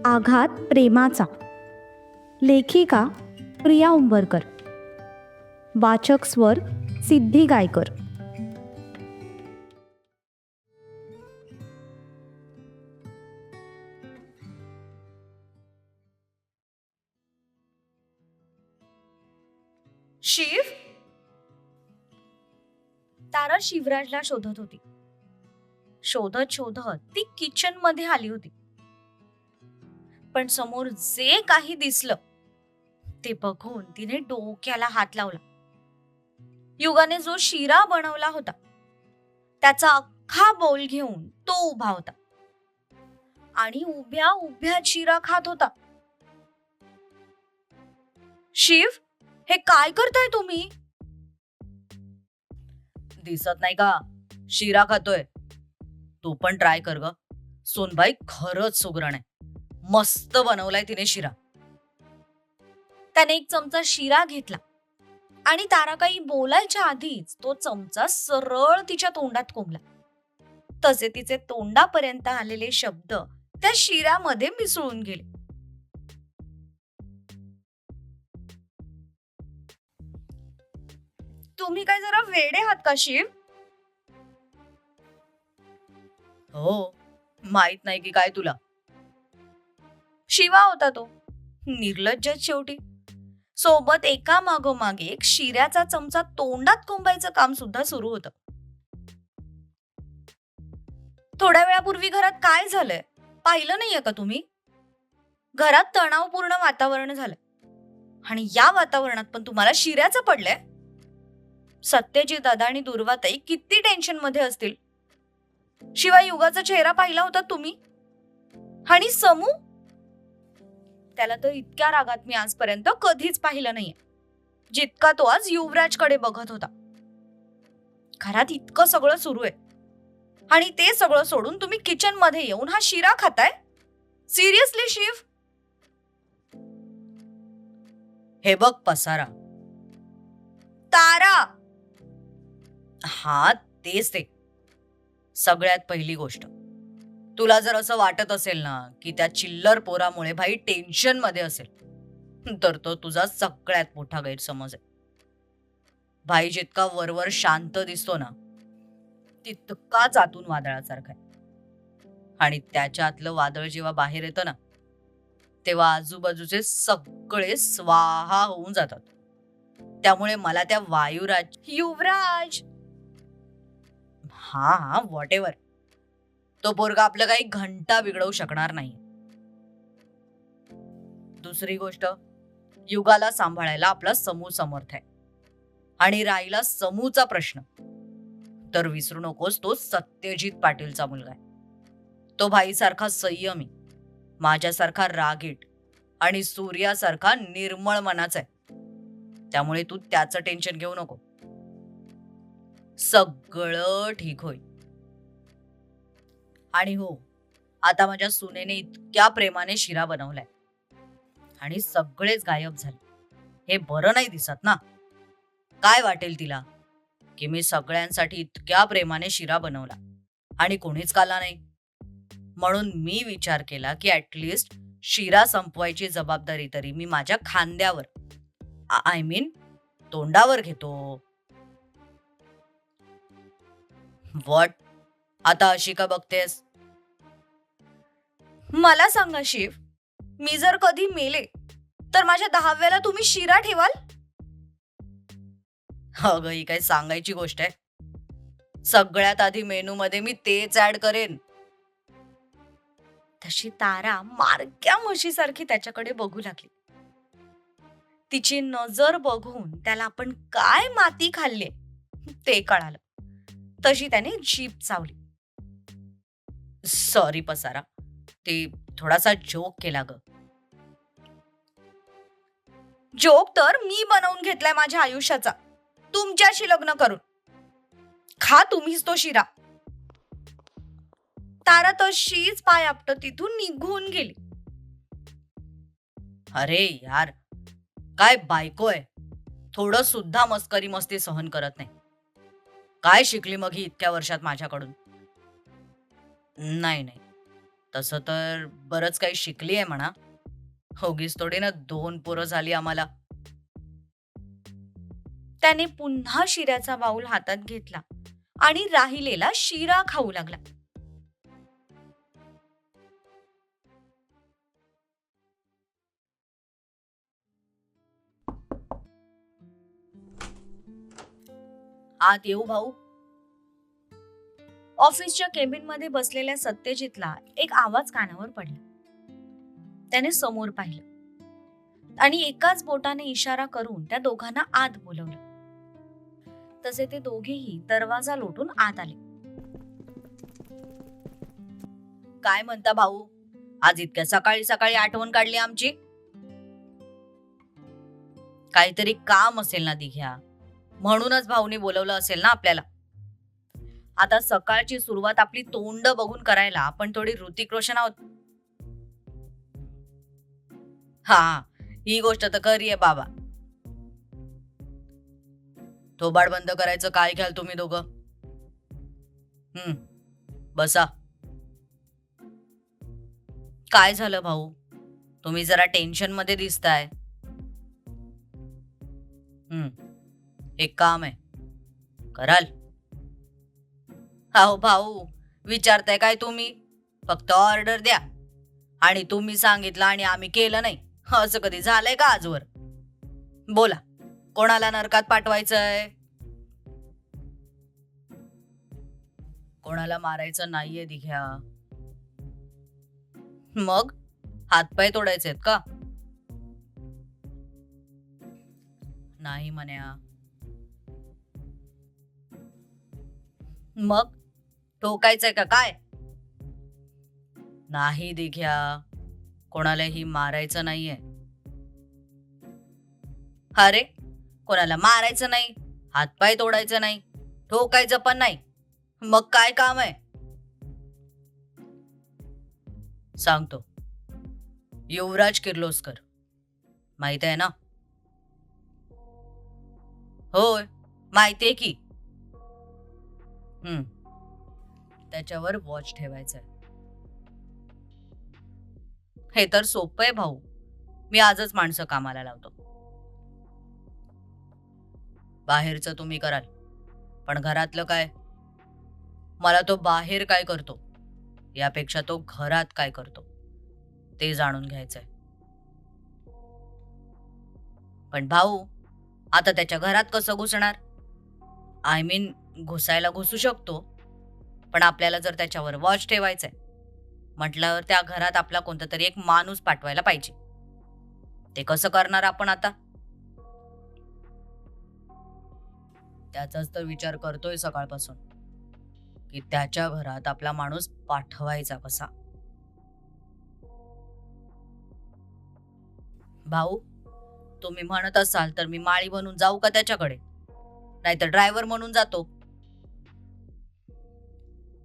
आघात प्रेमाचा. लेखिका प्रिया उंबरकर. वाचक स्वर सिद्धी गायकर. शिव? तारा शिवराजला शोधत होती. शोधत शोधत ती किचन मध्ये आली होती. पण समोर जे काही दिसलं ते बघून तिने डोक्याला हात लावला. युगाने जो शिरा बनवला होता त्याचा अख्खा बोल घेऊन तो उभा होता आणि उभ्या उभ्या शिरा खात होता. शिव, हे काय करताय तुम्ही? दिसत नाही का शिरा खातोय? तू पण ट्राय कर ग. सोनबाई खरंच सुगरण आहे. मस्त बनवलाय तिने शिरा. त्याने एक चमचा शिरा घेतला आणि तारा काही बोलायच्या आधीच तो चमचा सरळ तिच्या तोंडात कोंबला. तसे तिचे तोंडापर्यंत आलेले शब्द त्या शिऱ्यामध्ये मिसळून गेले. तुम्ही काय जरा वेडे आहात का शिव? हो, माहित नाही की काय तुला. शिवा होता तो, निर्लज्जच शेवटी. सोबत एका मागोमाग एक शिऱ्याचा चमचा तोंडात कोंबायचं काम सुद्धा सुरू होतं. थोड्या वेळापूर्वी घरात काय झालंय पाहिलं नाहीये का तुम्ही? घरात तणावपूर्ण वातावरण झालंय आणि या वातावरणात पण तुम्हाला शिऱ्याचं पडलंय. सत्यजित दादा आणि दुर्वाताई किती टेन्शन मध्ये असतील. शिवाय युगाचा चेहरा पाहिला होता तुम्ही? आणि समू, त्याला तर इतक्या रागात मी आजपर्यंत कधीच पाहिलं नाहीये जितका तो आज युवराजकडे बघत होता. घरात इतकं सगळं सुरू आहे आणि ते सगळं सोडून तुम्ही किचन मध्ये येऊन हा शिरा खाताय? सिरियसली शिव? हे बघ पसारा. तारा. हा तेच ते. सगळ्यात पहिली गोष्ट, तुला जर असं वाटत असेल ना की त्या चिल्लर पोरामुळे भाई टेन्शन मध्ये असेल तर तो तुझा सगळ्यात मोठा गैरसमज आहे. भाई जितका वरवर शांत दिसतो ना तितकाच आतून वादळासारखा आहे. आणि त्याच्यातलं वादळ जेव्हा बाहेर येतं ना तेव्हा आजूबाजूचे सगळे स्वाहा होऊन जातात. त्यामुळे मला त्या युवराज, हा व्हॉट एव्हर, तो पोरगा आपलं काही घंटा बिघडवू शकणार नाही. दुसरी गोष्ट, युगाला सांभाळायला आपला समूह समर्थ आहे. आणि राहिला समूचा प्रश्न तर विसरू नकोस, तो सत्यजित पाटीलचा मुलगा आहे. तो भाईसारखा संयमी, माझ्यासारखा रागीट आणि सूर्यासारखा निर्मळ मनाचा आहे. त्यामुळे तू त्याचं टेन्शन घेऊ नको. सगळं ठीक होईल. आणि हो, आता माझ्या सुनेने इतक्या प्रेमाने शिरा बनवलाय आणि सगळेच गायब झाले. हे बरं नाही दिसत ना. काय वाटेल तिला की मी सगळ्यांसाठी इतक्या प्रेमाने शिरा बनवला आणि कोणीच खाल्ला नाही. म्हणून मी विचार केला की ऍटलिस्ट शिरा संपवायची जबाबदारी तरी मी माझ्या खांद्यावर, आय मीन तोंडावर घेतो. व्हॉट? आता अशी का बघतेस? मला सांगा शिव, मी जर कधी मेले तर माझ्या 10व्याला तुम्ही शिरा ठेवाल? अगं, ही काही सांगायची गोष्ट आहे? सगळ्यात आधी मेनू मध्ये मी तेच ऍड करेन. तशी तारा मारक्या म्हशीसारखी त्याच्याकडे बघू लागली. तिची नजर बघून त्याला आपण काय माती खाल्ली ते कळालं. तशी त्याने जीभ चावली. सॉरी पसारा, ते थोडासा जोक केला ग. जोक तर मी बनवून घेतलाय माझ्या आयुष्याचा, तुमच्याशी लग्न करून. खा तुम्हीच तो शिरा. तारा तशीच पाय आपटत तिथून निघून गेली. अरे यार, काय बायको आहे, थोडं सुद्धा मस्करी मस्ती सहन करत नाही. काय शिकली मग ही इतक्या वर्षात माझ्याकडून? नाही, तसं तर बरंच काही शिकली आहे म्हणा. उगीच थोडी ना 2 पोरं झाली आम्हाला. त्याने पुन्हा शिऱ्याचा बाऊल हातात घेतला आणि राहिलेला शिरा खाऊ लागला. आत येऊ भाऊ? ऑफिसच्या केबिन मध्ये बसलेल्या सत्यजितला एक आवाज कानावर पडला. त्याने समोर पाहिलं आणि एकाच बोटाने इशारा करून त्या दोघांना आत बोलवलं. तसे ते दोघेही दरवाजा लोटून आत आले. काय म्हणता भाऊ? आज इतक्या सकाळी सकाळी आठवण काढली आमची? काहीतरी काम असेल ना दिघ्या, म्हणूनच भाऊनी बोलवलं असेल ना आपल्याला. आता सकाळची सुरुवात आपली तोंड बघून करायला आपण थोडी ऋतिक रोशन आहोत. हा, ही गोष्ट तर खरी आहे बाबा. थोबाड बंद करायचं काय घ्याल तुम्ही दोघं? बसा. काय झालं भाऊ? तुम्ही जरा टेन्शन मध्ये दिसताय. एक काम आहे, कराल? अहो भाऊ, विचारताय काय तुम्ही? फक्त ऑर्डर द्या आणि तुम्ही सांगितलं आणि आम्ही केलं नाही, असं कधी झालंय का आजवर? बोला, कोणाला नरकात पाठवायचंय? कोणाला मारायचं नाहीये दिघ्या. मग हातपाय तोडायचे आहेत का? नाही म्हण्या. मग ठोकायचंय का काय? नाही दिघ्या, कोणालाही मारायचं नाहीये. अरे, कोणाला मारायचं नाही, हातपाय तोडायचं नाही, ठोकायचं पण नाही, मग काय काम आहे? सांगतो. युवराज किर्लोस्कर, माहित आहे ना? होय, माहितीये की. त्याच्यावर वॉच ठेवायचंय. हे तर सोपं आहे भाऊ. मी आजच माणसं कामाला लावतो. बाहेरचं तुम्ही कराल, पण घरातलं काय? मला तो बाहेर काय करतो यापेक्षा तो घरात काय करतो ते जाणून घ्यायचंय. पण भाऊ, आता त्याच्या घरात कसं घुसणार? आय मीन, घुसायला घुसू शकतो, पण आपल्याला जर त्याच्यावर वॉच ठेवायचंय म्हटल्यावर त्या घरात आपला कोणता तरी एक माणूस पाठवायला पाहिजे. ते कसं करणार आपण आता? त्याचाच तर विचार करतोय सकाळपासून, की त्याच्या घरात आपला माणूस पाठवायचा कसा. भाऊ, तुम्ही म्हणत असाल तर मी माळी बनून जाऊ का त्याच्याकडे? नाहीतर ड्रायव्हर म्हणून जातो.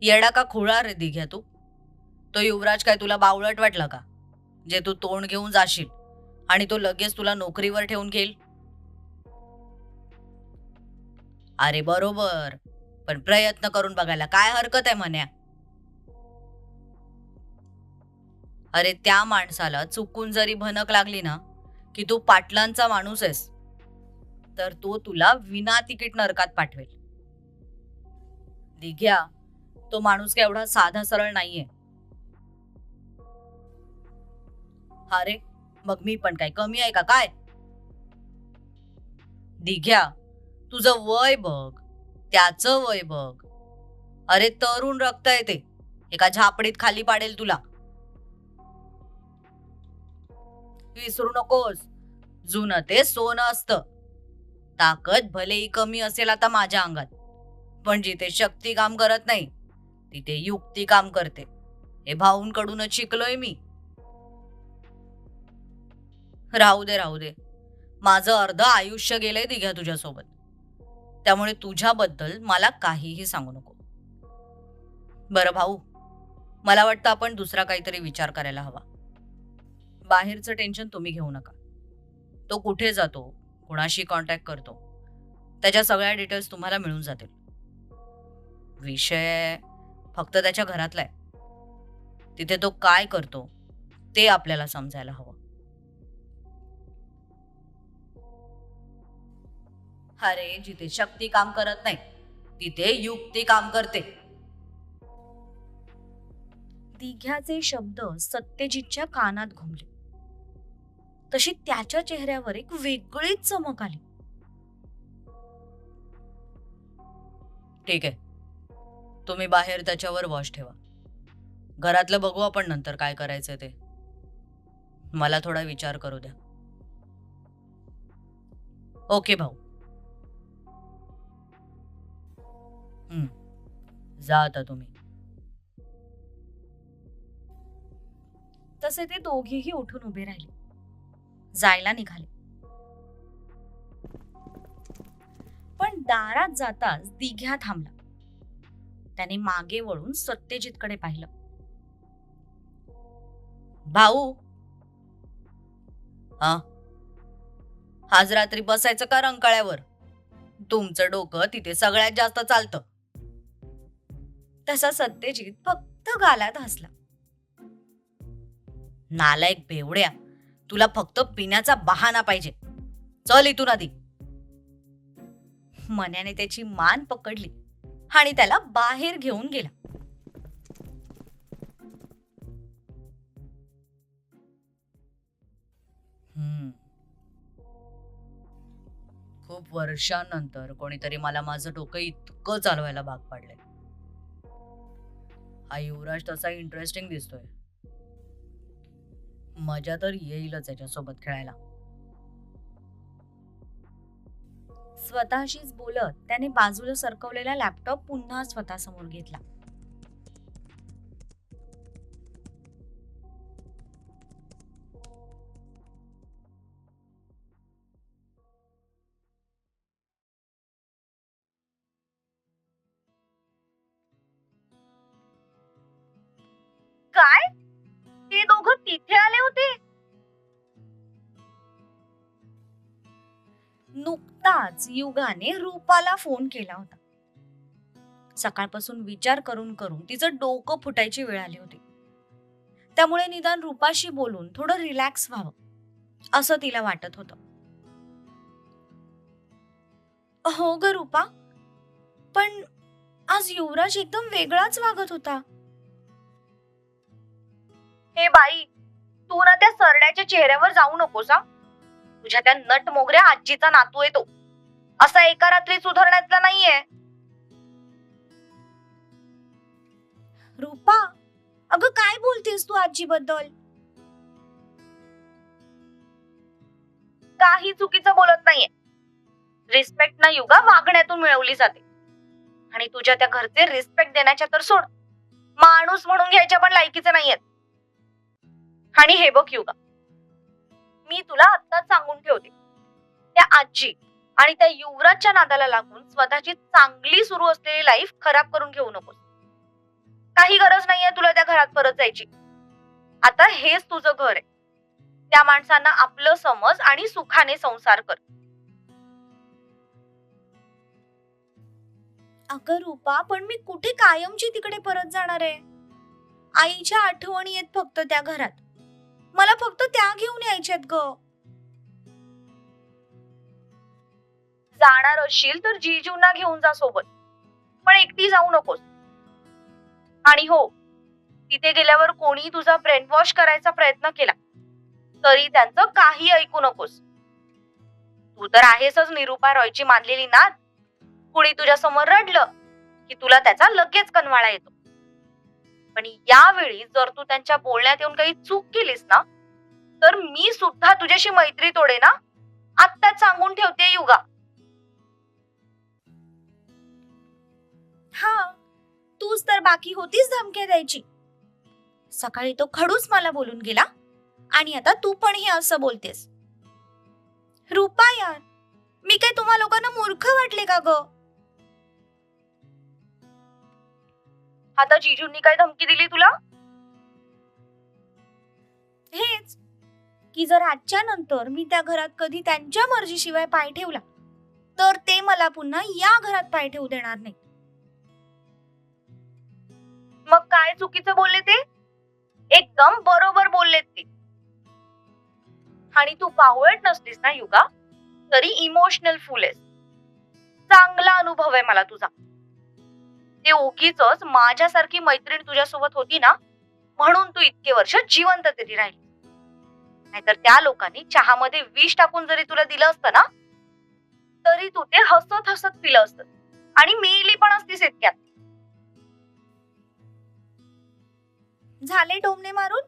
येडा का खुळा रे दिघ्या तू? तो युवराज काय तुला बावळट वाटला का, जे तू तोंड घेऊन जाशील आणि तो लगेच तुला नोकरीवर ठेवून घेईल? अरे बरोबर, पण प्रयत्न करून बघायला काय हरकत आहे म्हण्या. अरे, त्या माणसाला चुकून जरी भनक लागली ना की तू पाटलांचा माणूस आहेस, तर तो तुला विना तिकीट नरकात पाठवेल. दिघ्या, तो माणूस काय एवढा साधा सरळ नाहीये. अरे, मग मी पण काय कमी आहे का काय? दिघ्या, तुझं वय बघ, त्याचं वय बघ. अरे, तरुण रक्त आहे ते, एका झापडीत खाली पाडेल तुला. विसरू नकोस, जुनं ते सोनं असतं. ताकद भलेही कमी असेल आता माझ्या अंगात, पण जिथे शक्ती काम करत नाही तिथे युक्ती काम करते. हे भाऊंकडूनच शिकलोय मी. राहू दे राहू दे, माझं अर्ध आयुष्य गेलंय दिघ्या तुझ्यासोबत, त्यामुळे तुझ्याबद्दल मला काहीही सांगू नको. बरं भाऊ, मला वाटतं आपण दुसरा काहीतरी विचार करायला हवा. बाहेरचं टेन्शन तुम्ही घेऊ नका. तो कुठे जातो, कुणाशी कॉन्टॅक्ट करतो, त्याच्या सगळ्या डिटेल्स तुम्हाला मिळून जातील. विषय फक्त त्याच्या घरातला आहे. तिथे तो काय करतो ते आपल्याला समजायला हवं. अरे, जिथे शक्ती काम करत नाही तिथे युक्ती काम करते. दिघ्याचे शब्द सत्यजितच्या कानात घुमले. तशी त्याच्या चेहऱ्यावर एक वेगळीच चमक आली. ठीक आहे, तुम्ही बाहेर त्याच्यावर वॉच ठेवा. घरातलं बघू आपण नंतर काय करायचं ते. मला थोडा विचार करू द्या. ओके भाऊ. जा आता तुम्ही. तसे ते दोघेही उठून उभे राहिले, जायला निघाले. पण दारात जाताच दिघ्या थांबला. त्याने मागे वळून सत्यजितकडे पाहिलं. भाऊ, हा, आज रात्री बसायचं का रंकाळ्यावर? तुमचं डोकं तिथे सगळ्यात जास्त चालतं. तसा सत्यजित फक्त गालात हसला. नालायक बेवड्या, तुला फक्त पिण्याचा बहाणा पाहिजे. चल इथून आधी. मन्याने त्याची मान पकडली आणि त्याला बाहेर घेऊन गेला. खूप वर्षांनंतर कोणीतरी मला माझं डोकं इतकं चालवायला भाग पाडलंय. हा युवराज तसा इंटरेस्टिंग दिसतोय. मजा तर येईलच याच्यासोबत खेळायला. स्वतःशीच बोलत त्याने बाजूला सरकवलेला लॅपटॉप पुन्हा स्वतःसमोर घेतला. काय? ते दोघं तिथे आले होते? नुकताच युगाने रूपाला फोन केला होता. सकाळपासून विचार करून करून तिचं डोकं फुटायची वेळ आली होती. त्यामुळे निदान रूपाशी बोलून थोडं रिलॅक्स व्हावं असं तिला वाटत होतं. हो ग रूपा, पण आज युवराज एकदम वेगळाच वागत होता. हे बाई, तू ना त्या सरड्याच्या चेहऱ्यावर जाऊ नकोस हा. तुझ्या त्या नट मोगऱ्या आजीचा नातू आहे तो. असा एका रात्री सुधारण्यातला नाहीये. रूपा, अगं काय बोलतेस तू आजीबद्दल? काही चुकीचं बोलत नाहीये. रिस्पेक्ट ना युगा वागण्यातून मिळवली जाते. आणि तुझ्या त्या घरचे रिस्पेक्ट देण्याच्या तर सोड, माणूस म्हणून घ्यायच्या पण लायकीचे नाहीयेत. आणि हे बघ युगा, मी तुला आत्ताच सांगून ठेवते, त्या आजी आणि त्या युवराजच्या नादाला लागून स्वतःची चांगली सुरू असलेली लाईफ खराब करून घेऊ नकोस. काही गरज नाहीये तुला त्या घरात परत जायची. आता हेच तुझं घर आहे. त्या माणसांना आपलं समज आणि सुखाने संसार कर. अगं रूपा, पण मी कुठे कायमची तिकडे परत जाणार आहे? आईच्या आठवणी आहेत फक्त त्या घरात. मला फक्त त्या घेऊन यायच्यात ग. जाणार असशील तर जीजूंना घेऊन जा सोबत, पण एकटी जाऊ नकोस. आणि हो, तिथे गेल्यावर कोणी तुझा ब्रेन वॉश करायचा प्रयत्न केला तरी त्यांचं काही ऐकू नकोस. तू तर आहेसच निरूपा रॉयची मानलेली नात. कुणी तुझ्या समोर रडलं की तुला त्याचा लगेच कनवाळा येतो. पण यावेळी जर तू त्यांच्या बोलण्यात येऊन काही चूक केलीस ना, तर मी सुद्धा तुझ्याशी मैत्री तोडे ना. आत्ताच सांगून ठेवते युगा. हा, तूच तर बाकी होतीस धमक्या द्यायची. सकाळी तो खडूस मला बोलून गेला आणि आता तू पण हे असं बोलतेस. रूपा यार, मी काय तुम्हा लोकांना मूर्ख वाटले का ग? आता जीजूंनी काय धमकी दिली तुला? हेच की जर आजच्या नंतर मी त्या घरात कधी त्यांच्या मर्जीशिवाय पाय ठेवला तर ते मला पुन्हा या घरात पाय ठेवू देणार नाही. मग काय चुकीचं बोलले ते? एकदम बरोबर बोललेत ती. आणि तू बावळट नसलीस ना युगा, तरी इमोशनल फुल आहेस. चांगला अनुभव आहे मला तुझा. ते उगीचच माझ्यासारखी मैत्रीण तुझ्यासोबत होती ना, म्हणून तू इतके वर्ष जिवंत तरी राहिली. नाहीतर त्या लोकांनी चहामध्ये विष टाकून जरी तुला दिलं असतं ना, तरी तू ते हसत हसत पिलं असतं आणि मेली पण असतीस इतक्यात. झाले टोमणे मारून?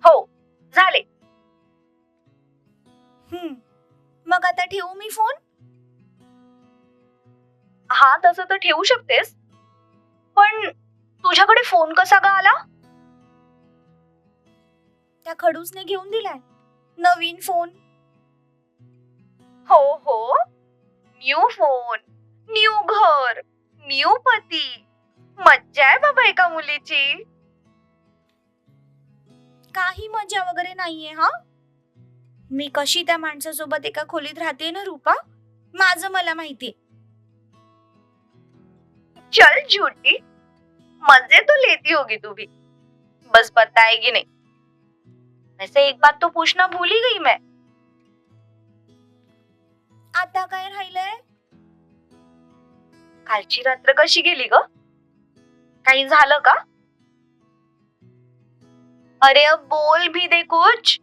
हो, झाले. मग आता ठेवू मी फोन? हा, तसं तर ठेवू शकतेस, पण तुझ्याकडे फोन कसा ग आला? त्या खडूसने घेऊन दिलाय नवीन फोन. हो हो, न्यू फोन, न्यू घर, न्यू पती. मज्जा आहे बाबा एका मुलीची. काही मजा वगैरे नाहीये. हा, मी कशी त्या माणसासोबत एका खोलीत राहते ना रूपा, माझं मला माहितीये. चल झूठी, मजे तो लेती होगी तू भी, बस बताएगी नहीं. वैसे एक बात तो पूछना भूल ही गई मैं. आता काय राहिलंय? कालची रात्र कशी गेली ग? काही झालं का? अरे अब बोल भी दे कुछ.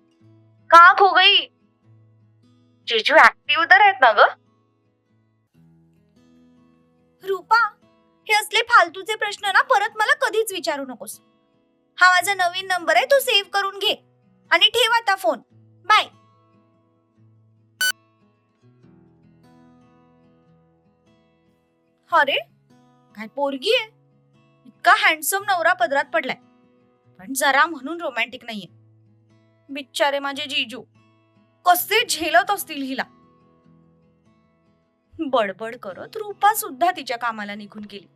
कहाँ खो गई? जीजू ऍक्टिव्ह तर आहेत ना ग? रूपा, हे असले फालतूचे प्रश्न ना परत मला कधीच विचारू नकोस. हा माझा नवीन नंबर आहे, तू सेव्ह करून घे आणि ठेव आता फोन. बाय. अरे काय पोरगी आहे, इतका हँडसम नवरा पदरात पडलाय, पण जरा म्हणून रोमॅन्टिक नाहीये. बिचारे माझे जीजू कसे झेलत असतील हिला. बडबड करत रूपा सुद्धा तिच्या कामाला निघून गेली.